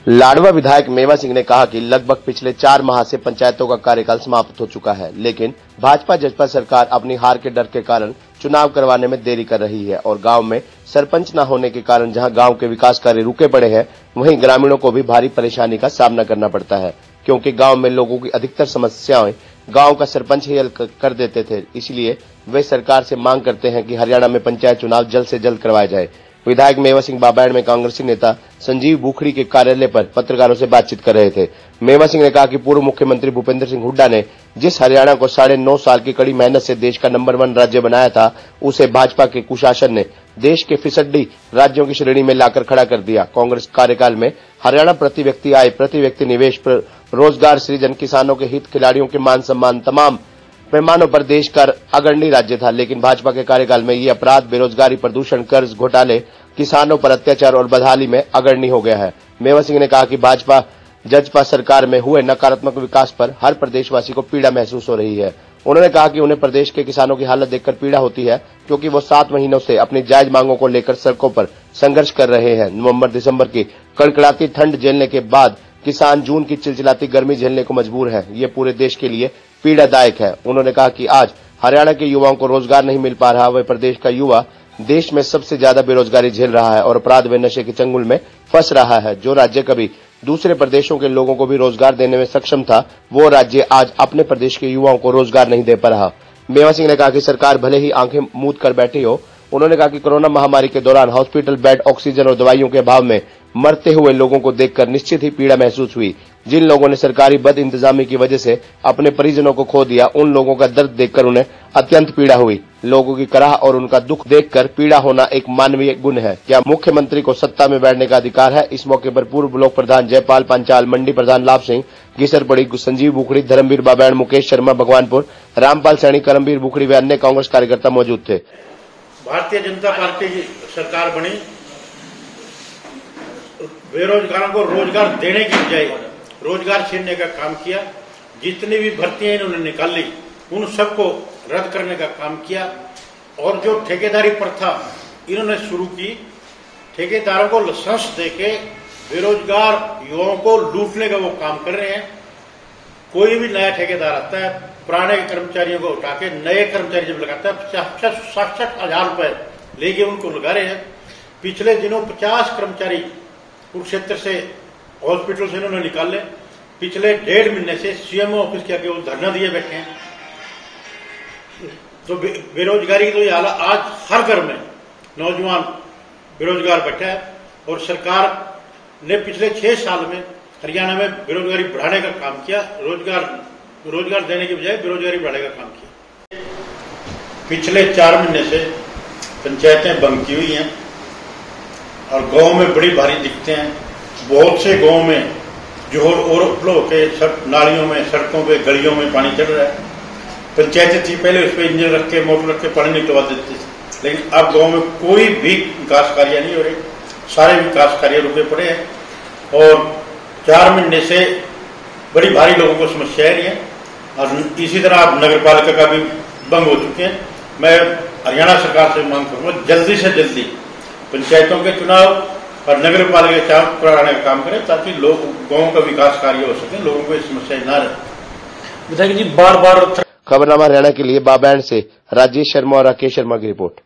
लाडवा विधायक मेवा सिंह ने कहा कि लगभग पिछले 4 माह से पंचायतों का कार्यकाल समाप्त हो चुका है, लेकिन भाजपा जसपा सरकार अपनी हार के डर के कारण चुनाव करवाने में देरी कर रही है और गांव में सरपंच न होने के कारण जहां गांव के विकास कार्य रुके पड़े हैं, वहीं ग्रामीणों को भी भारी परेशानी का सामना करना पड़ता है, क्योंकि गांव में लोगों की अधिकतर समस्याएं गांव का सरपंच ही हल कर देते थे। इसलिए वे सरकार से मांग करते हैं कि हरियाणा में पंचायत चुनाव जल्द से जल्द करवाया जाए। विधायक मेवा सिंह बाबैड़ में कांग्रेसी नेता संजीव बुखड़ी के कार्यालय पर पत्रकारों से बातचीत कर रहे थे। मेवा सिंह ने कहा कि पूर्व मुख्यमंत्री भूपेंद्र सिंह हुड्डा ने जिस हरियाणा को 9.5 साल की कड़ी मेहनत से देश का नंबर 1 राज्य बनाया था, उसे भाजपा के कुशासन ने देश के फिसड्डी राज्यों की श्रेणी में लाकर खड़ा कर दिया। कांग्रेस कार्यकाल में हरियाणा प्रति व्यक्ति आय, प्रति व्यक्ति निवेश, रोजगार सृजन, किसानों के हित, खिलाड़ियों के मान सम्मान तमाम पैमानों पर देश का अग्रणी राज्य था, लेकिन भाजपा के कार्यकाल में ये अपराध, बेरोजगारी, प्रदूषण, कर्ज घोटाले, किसानों पर अत्याचार और बदहाली में अग्रणी हो गया है। मेवा सिंह ने कहा कि भाजपा जसपा सरकार में हुए नकारात्मक विकास पर हर प्रदेशवासी को पीड़ा महसूस हो रही है। उन्होंने कहा कि उन्हें प्रदेश के किसानों की हालत देखकर पीड़ा होती है, क्योंकि वो 7 महीनों से अपनी जायज मांगों को लेकर सड़कों पर संघर्ष कर रहे हैं। नवंबर दिसंबर की कड़कड़ाती ठंड झेलने के बाद किसान जून की चिलचिलाती गर्मी झेलने को मजबूर है। ये पूरे देश के लिए पीड़ादायक है। उन्होंने कहा कि आज हरियाणा के युवाओं को रोजगार नहीं मिल पा रहा, वह प्रदेश का युवा देश में सबसे ज्यादा बेरोजगारी झेल रहा है और अपराध व नशे के चंगुल में फंस रहा है। जो राज्य कभी दूसरे प्रदेशों के लोगों को भी रोजगार देने में सक्षम था, वो राज्य आज अपने प्रदेश के युवाओं को रोजगार नहीं दे पा रहा। मेवा सिंह ने कहा कि सरकार भले ही आंखें मूंद कर बैठी हो। उन्होंने कहा कि कोरोना महामारी के दौरान हॉस्पिटल बेड, ऑक्सीजन और दवाइयों के अभाव में मरते हुए लोगों को देखकर निश्चित ही पीड़ा महसूस हुई। जिन लोगों ने सरकारी बद इंतजामी की वजह से अपने परिजनों को खो दिया, उन लोगों का दर्द देखकर उन्हें अत्यंत पीड़ा हुई। लोगों की कराह और उनका दुख देखकर पीड़ा होना एक मानवीय गुण है। क्या मुख्यमंत्री को सत्ता में बैठने का अधिकार है? इस मौके पर पूर्व ब्लॉक प्रधान जयपाल पांचाल, मंडी प्रधान लाभ सिंह, घिसरपड़ी, संजीव बुखड़ी, धर्मवीर बाबैड़, मुकेश शर्मा भगवानपुर, रामपाल सैनी, करमवीर बुखड़ी व अन्य कांग्रेस कार्यकर्ता मौजूद थे। भारतीय जनता पार्टी की सरकार बनी, बेरोजगारों को रोजगार देने की बजाय रोजगार छीनने का काम किया। जितनी भी भर्तियां इन्होंने निकाली, उन सबको रद्द करने का काम किया और जो ठेकेदारी प्रथा इन्होंने शुरू की, ठेकेदारों को लाइसेंस देके बेरोजगार युवाओं को लूटने का वो काम कर रहे हैं। कोई भी नया ठेकेदार आता है, पुराने कर्मचारियों को उठा के नए कर्मचारी जब लगाता है 60,000 रुपए लेके उनको लगा रहे हैं। पिछले दिनों 50 कर्मचारी कुरुक्षेत्र से हॉस्पिटल से इन्होंने निकाले। पिछले 1.5 महीने से सीएमओ ऑफिस के आगे वो धरना दिए बैठे हैं। तो बेरोजगारी तो ये हाल, आज हर घर में नौजवान बेरोजगार बैठा है और सरकार ने पिछले 6 साल में हरियाणा में बेरोजगारी बढ़ाने का काम किया। रोजगार देने की बजाय बेरोजगारी बढ़ाने का काम किया। पिछले 4 महीने से पंचायतें बंद की हुई हैं और गांव में बड़ी भारी दिक्कतें हैं। बहुत से गांव में जोर ओवरफ्लो के नालियों में, सड़कों पे, गलियों में पानी चढ़ रहा है। पंचायतें थी पहले उस पर इंजन रख के, मोटर रख के पानी निकलवा देती थी, लेकिन अब गांव में कोई भी विकास कार्य नहीं हो रहे। सारे विकास कार्य रुके पड़े हैं और 4 महीने से बड़ी भारी लोगों को समस्या रही है और इसी तरह अब नगर पालिका का भी भंग हो चुके हैं। मैं हरियाणा सरकार से मांग करूंगा जल्दी से जल्दी पंचायतों के चुनाव और नगर पालिका चुनाव कराने का काम करें, ताकि लोग गांव का विकास कार्य हो सके, लोगों को समस्या न रहे। विधायक जी बार-बार। खबरनामा हरियाणा के लिए बाबैड़ से राजेश शर्मा और राकेश शर्मा की रिपोर्ट।